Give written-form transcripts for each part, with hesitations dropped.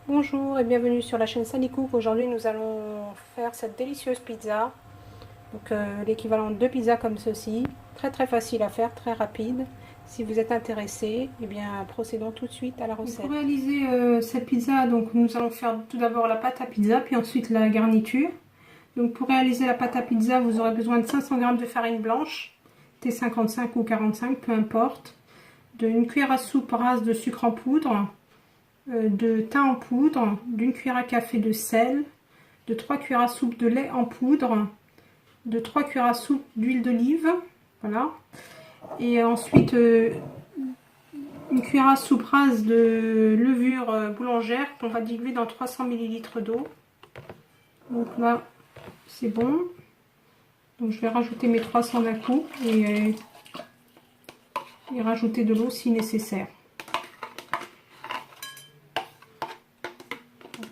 Bonjour et bienvenue sur la chaîne Sally Cook. Aujourd'hui nous allons faire cette délicieuse pizza. Donc l'équivalent de deux pizzas comme ceci. Très facile à faire, très rapide. Si vous êtes intéressé, eh bien procédons tout de suite à la recette. Pour réaliser cette pizza, donc nous allons faire tout d'abord la pâte à pizza, puis ensuite la garniture. Donc pour réaliser la pâte à pizza, vous aurez besoin de 500 g de farine blanche, T55 ou 45, peu importe, d'une cuillère à soupe rase de sucre en poudre, de thym en poudre, d'une cuillère à café de sel, de 3 cuillères à soupe de lait en poudre, de 3 cuillères à soupe d'huile d'olive, voilà, et ensuite une cuillère à soupe rase de levure boulangère qu'on va diluer dans 300 ml d'eau. Donc là c'est bon, donc je vais rajouter mes 300 d'un coup et rajouter de l'eau si nécessaire.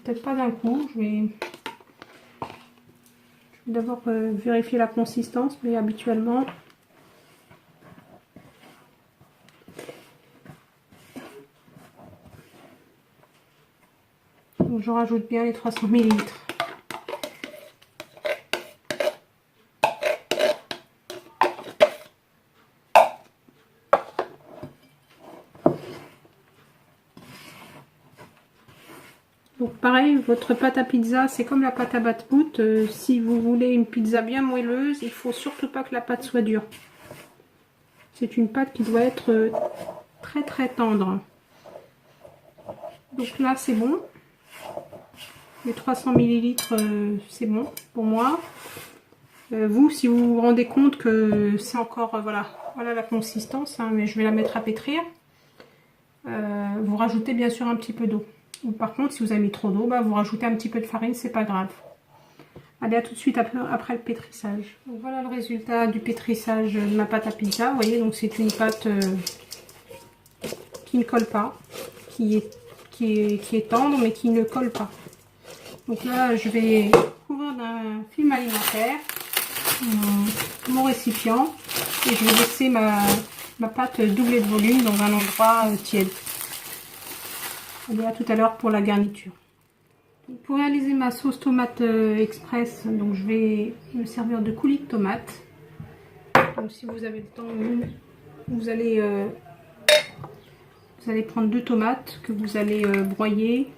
Peut-être pas d'un coup, je vais d'abord vérifier la consistance, mais habituellement donc je rajoute bien les 300 ml. Donc pareil, votre pâte à pizza, c'est comme la pâte à batbout. Si vous voulez une pizza bien moelleuse, il faut surtout pas que la pâte soit dure. C'est une pâte qui doit être très tendre. Donc là, c'est bon. Les 300 ml, c'est bon pour moi. Vous, si vous vous rendez compte que c'est encore, voilà la consistance, hein, mais je vais la mettre à pétrir. Vous rajoutez bien sûr un petit peu d'eau. Par contre, si vous avez mis trop d'eau, vous rajoutez un petit peu de farine, c'est pas grave. Allez, à tout de suite après le pétrissage. Donc, voilà le résultat du pétrissage de ma pâte à pizza. Vous voyez, donc c'est une pâte qui ne colle pas, qui est tendre, mais qui ne colle pas. Donc là, je vais couvrir d'un film alimentaire mon récipient et je vais laisser ma pâte doubler de volume dans un endroit tiède. Allez, à tout à l'heure pour la garniture. Pour réaliser ma sauce tomate express, donc je vais me servir de coulis de tomate. Donc si vous avez le temps, vous allez prendre deux tomates que vous allez broyer.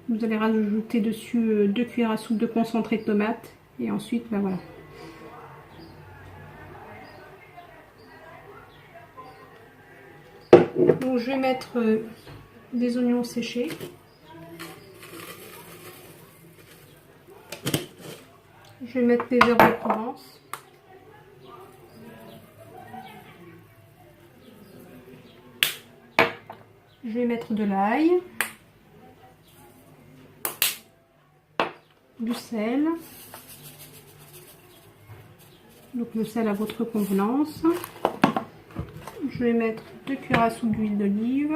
Vous allez rajouter dessus 2 cuillères à soupe de concentré de tomate et ensuite voilà. Donc je vais mettre des oignons séchés. Je vais mettre des herbes de Provence. Je vais mettre de l'ail, du sel, donc le sel à votre convenance. Je vais mettre 2 cuillères à soupe d'huile d'olive.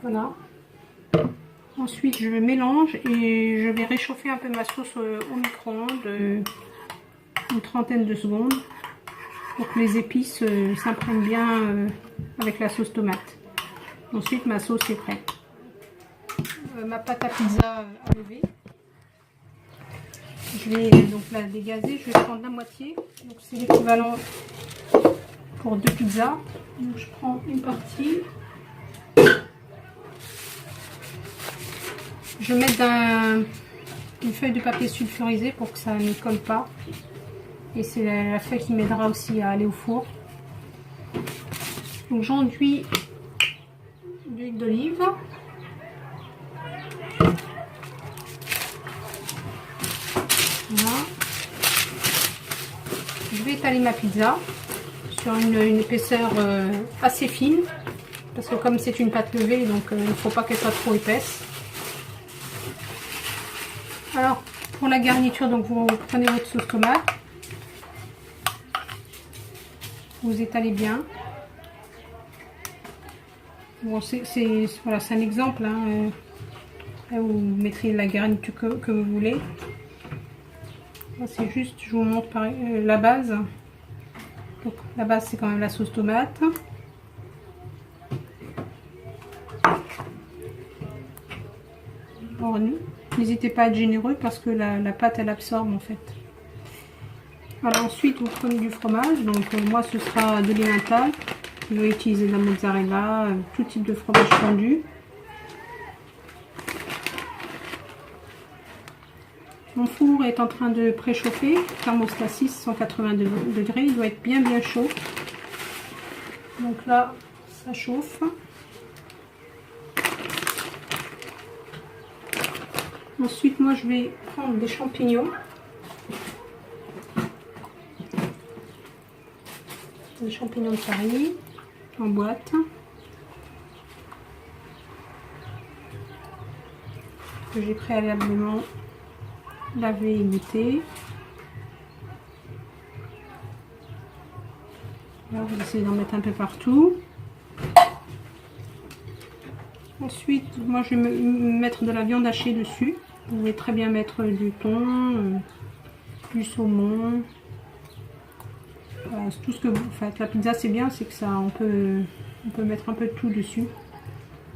Voilà. Ensuite, je mélange et je vais réchauffer un peu ma sauce au micro-ondes, une trentaine de secondes, pour que les épices s'imprègnent bien avec la sauce tomate. Ensuite, ma sauce est prête. Ma pâte à pizza à lever. Je vais donc la dégazer. Je vais prendre la moitié. Donc c'est l'équivalent pour deux pizzas. Donc je prends une partie. Je vais mettre une feuille de papier sulfurisé pour que ça ne colle pas. Et c'est la feuille qui m'aidera aussi à aller au four. Donc j'enduis d'huile d'olive. Voilà. Je vais étaler ma pizza sur une épaisseur assez fine. Parce que comme c'est une pâte levée, donc il ne faut pas qu'elle soit trop épaisse. Alors pour la garniture, donc vous prenez votre sauce tomate. Vous étalez bien. Bon, c'est un exemple. Hein, vous mettrez la garniture que vous voulez. C'est juste, je vous montre pareil, la base. Donc, la base, c'est quand même la sauce tomate. Alors n'hésitez pas à être généreux parce que la pâte elle absorbe en fait. Alors ensuite vous prenez du fromage, donc moi ce sera de l'emmental. Je vais utiliser de la mozzarella, tout type de fromage fondu. Mon four est en train de préchauffer, thermostat 6, 180 degrés, il doit être bien chaud. Donc là, ça chauffe. Ensuite, moi je vais prendre des champignons. Des champignons de Paris en boîte. Que j'ai préalablement lavé et goûté. Alors, je vais essayer d'en mettre un peu partout. Ensuite, moi je vais mettre de la viande hachée dessus. Vous pouvez très bien mettre du thon, du saumon. Voilà, c'est tout ce que vous faites. La pizza c'est bien, c'est que ça, on peut mettre un peu de tout dessus.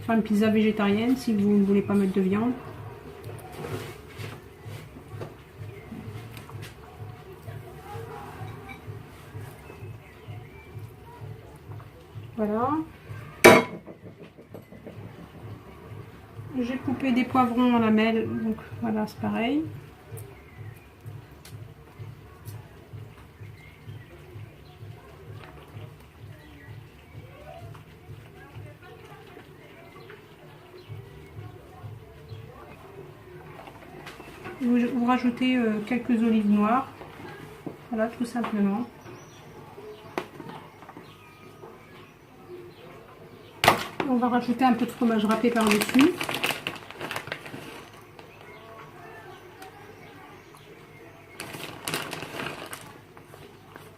Faire une pizza végétarienne si vous ne voulez pas mettre de viande. Voilà. J'ai coupé des poivrons en lamelles, donc voilà, c'est pareil. Vous rajoutez quelques olives noires, voilà, tout simplement. On va rajouter un peu de fromage râpé par-dessus.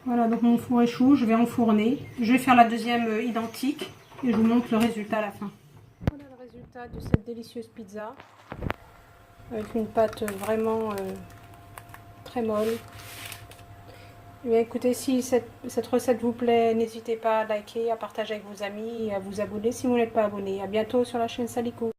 Voilà, donc mon four est chaud, je vais enfourner. Je vais faire la deuxième identique et je vous montre le résultat à la fin. Voilà le résultat de cette délicieuse pizza. Avec une pâte vraiment très molle. Et bien, écoutez, si cette recette vous plaît, n'hésitez pas à liker, à partager avec vos amis et à vous abonner si vous n'êtes pas abonné. À bientôt sur la chaîne Salico.